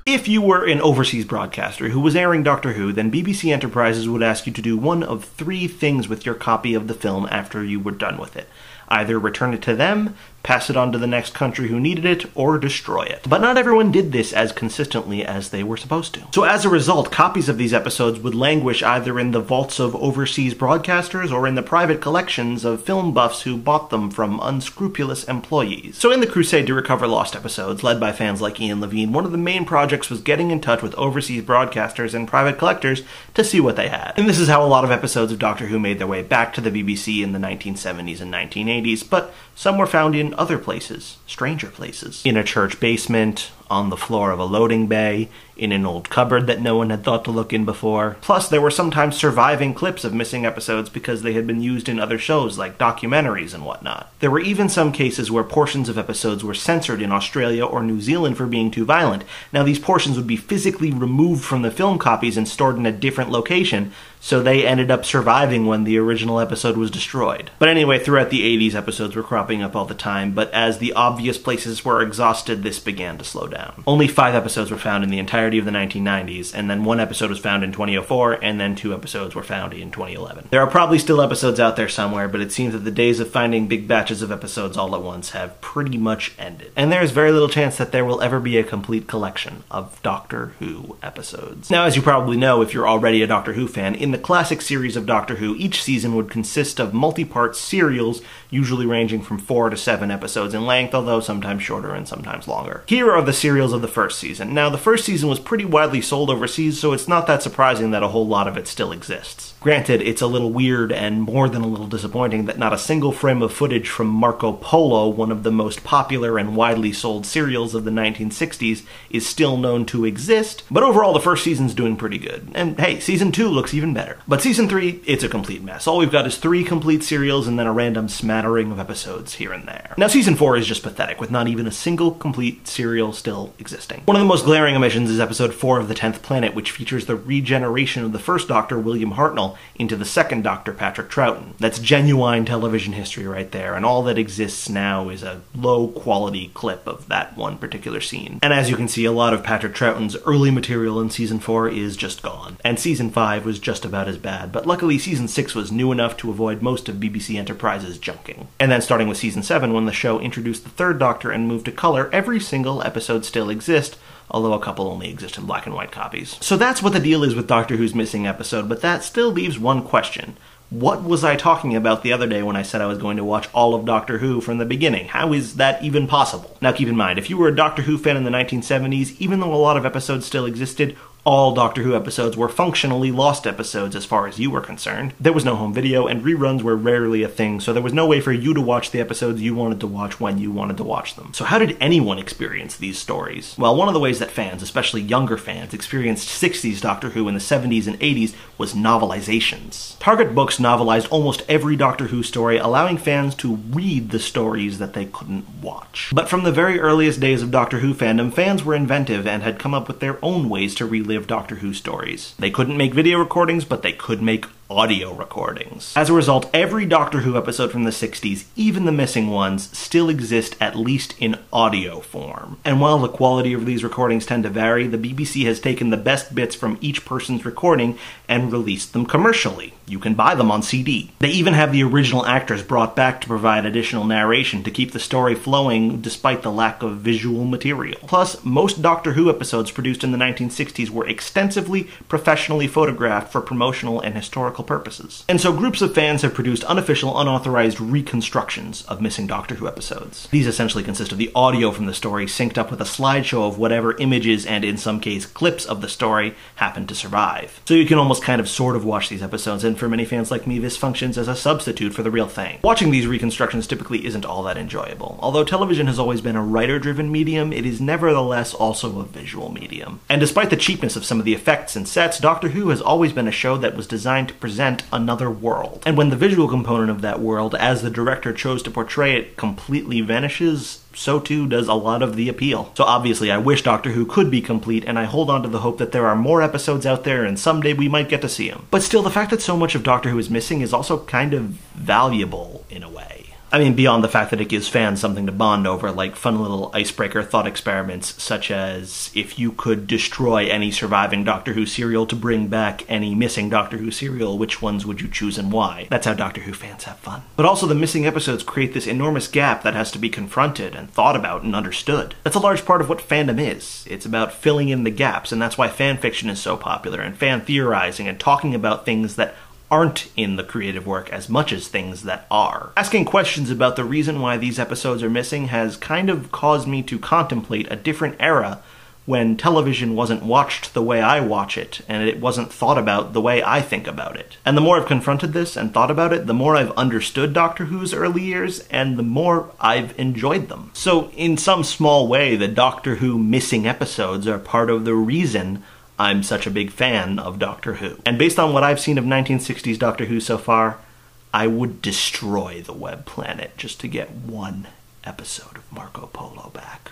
If you were an overseas broadcaster who was airing Doctor Who, then BBC Enterprises would ask you to do one of three things with your copy of the film after you were done with it. Either return it to them, pass it on to the next country who needed it, or destroy it. But not everyone did this as consistently as they were supposed to. So as a result, copies of these episodes would languish either in the vaults of overseas broadcasters or in the private collections of film buffs who bought them from unscrupulous employees. So in the crusade to recover lost episodes, led by fans like Ian Levine, one of the main projects was getting in touch with overseas broadcasters and private collectors to see what they had. And this is how a lot of episodes of Doctor Who made their way back to the BBC in the 1970s and 1980s, but some were found in other places, stranger places. In a church basement, on the floor of a loading bay, in an old cupboard that no one had thought to look in before. Plus, there were sometimes surviving clips of missing episodes because they had been used in other shows like documentaries and whatnot. There were even some cases where portions of episodes were censored in Australia or New Zealand for being too violent. Now, these portions would be physically removed from the film copies and stored in a different location, so they ended up surviving when the original episode was destroyed. But anyway, throughout the 80s, episodes were cropping up all the time, but as the obvious places were exhausted, this began to slow down. Only 5 episodes were found in the entirety of the 1990s, and then 1 episode was found in 2004, and then 2 episodes were found in 2011. There are probably still episodes out there somewhere, but it seems that the days of finding big batches of episodes all at once have pretty much ended. And there is very little chance that there will ever be a complete collection of Doctor Who episodes. Now, as you probably know, if you're already a Doctor Who fan, in the classic series of Doctor Who, each season would consist of multi-part serials, usually ranging from 4 to 7 episodes in length, although sometimes shorter and sometimes longer. Here are the serials of the first season. Now, the first season was pretty widely sold overseas, so it's not that surprising that a whole lot of it still exists. Granted, it's a little weird and more than a little disappointing that not a single frame of footage from Marco Polo, one of the most popular and widely sold serials of the 1960s, is still known to exist, but overall the first season's doing pretty good. And hey, season 2 looks even better. But season 3, it's a complete mess. All we've got is 3 complete serials and then a random smattering of episodes here and there. Now, season 4 is just pathetic, with not even a single complete serial still existing. One of the most glaring omissions is episode 4 of The 10th Planet, which features the regeneration of the first Doctor, William Hartnell, into the second Doctor, Patrick Troughton. That's genuine television history right there, and all that exists now is a low-quality clip of that one particular scene. And as you can see, a lot of Patrick Troughton's early material in season 4 is just gone. And season 5 was just about as bad, but luckily season 6 was new enough to avoid most of BBC Enterprises' junking. And then starting with season 7, when the show introduced the third Doctor and moved to color, every single episode still exists, although a couple only exist in black and white copies. So that's what the deal is with Doctor Who's missing episode, but that still leaves one question. What was I talking about the other day when I said I was going to watch all of Doctor Who from the beginning? How is that even possible? Now keep in mind, if you were a Doctor Who fan in the 1970s, even though a lot of episodes still existed, all Doctor Who episodes were functionally lost episodes as far as you were concerned. There was no home video, and reruns were rarely a thing, so there was no way for you to watch the episodes you wanted to watch when you wanted to watch them. So how did anyone experience these stories? Well, one of the ways that fans, especially younger fans, experienced 60s Doctor Who in the 70s and 80s was novelizations. Target Books novelized almost every Doctor Who story, allowing fans to read the stories that they couldn't watch. But from the very earliest days of Doctor Who fandom, fans were inventive and had come up with their own ways to relive Doctor Who stories. They couldn't make video recordings, but they could make audio recordings. As a result, every Doctor Who episode from the 60s, even the missing ones, still exist at least in audio form. And while the quality of these recordings tend to vary, the BBC has taken the best bits from each person's recording and released them commercially. You can buy them on CD. They even have the original actors brought back to provide additional narration to keep the story flowing despite the lack of visual material. Plus, most Doctor Who episodes produced in the 1960s were extensively professionally photographed for promotional and historical purposes. And so groups of fans have produced unofficial, unauthorized reconstructions of missing Doctor Who episodes. These essentially consist of the audio from the story synced up with a slideshow of whatever images and, in some case, clips of the story happen to survive. So you can almost kind of sort of watch these episodes, and for many fans like me, this functions as a substitute for the real thing. Watching these reconstructions typically isn't all that enjoyable. Although television has always been a writer-driven medium, it is nevertheless also a visual medium. And despite the cheapness of some of the effects and sets, Doctor Who has always been a show that was designed to present another world. And when the visual component of that world, as the director chose to portray it, completely vanishes, so too does a lot of the appeal. So obviously I wish Doctor Who could be complete, and I hold on to the hope that there are more episodes out there and someday we might get to see them. But still, the fact that so much of Doctor Who is missing is also kind of valuable in a way. I mean, beyond the fact that it gives fans something to bond over, like fun little icebreaker thought experiments, such as if you could destroy any surviving Doctor Who serial to bring back any missing Doctor Who serial, which ones would you choose and why? That's how Doctor Who fans have fun. But also the missing episodes create this enormous gap that has to be confronted and thought about and understood. That's a large part of what fandom is. It's about filling in the gaps, and that's why fanfiction is so popular, and fan theorizing and talking about things that aren't in the creative work as much as things that are. Asking questions about the reason why these episodes are missing has kind of caused me to contemplate a different era when television wasn't watched the way I watch it, and it wasn't thought about the way I think about it. And the more I've confronted this and thought about it, the more I've understood Doctor Who's early years, and the more I've enjoyed them. So in some small way, the Doctor Who missing episodes are part of the reason I'm such a big fan of Doctor Who. And based on what I've seen of 1960s Doctor Who so far, I would destroy the web planet just to get one episode of Marco Polo back.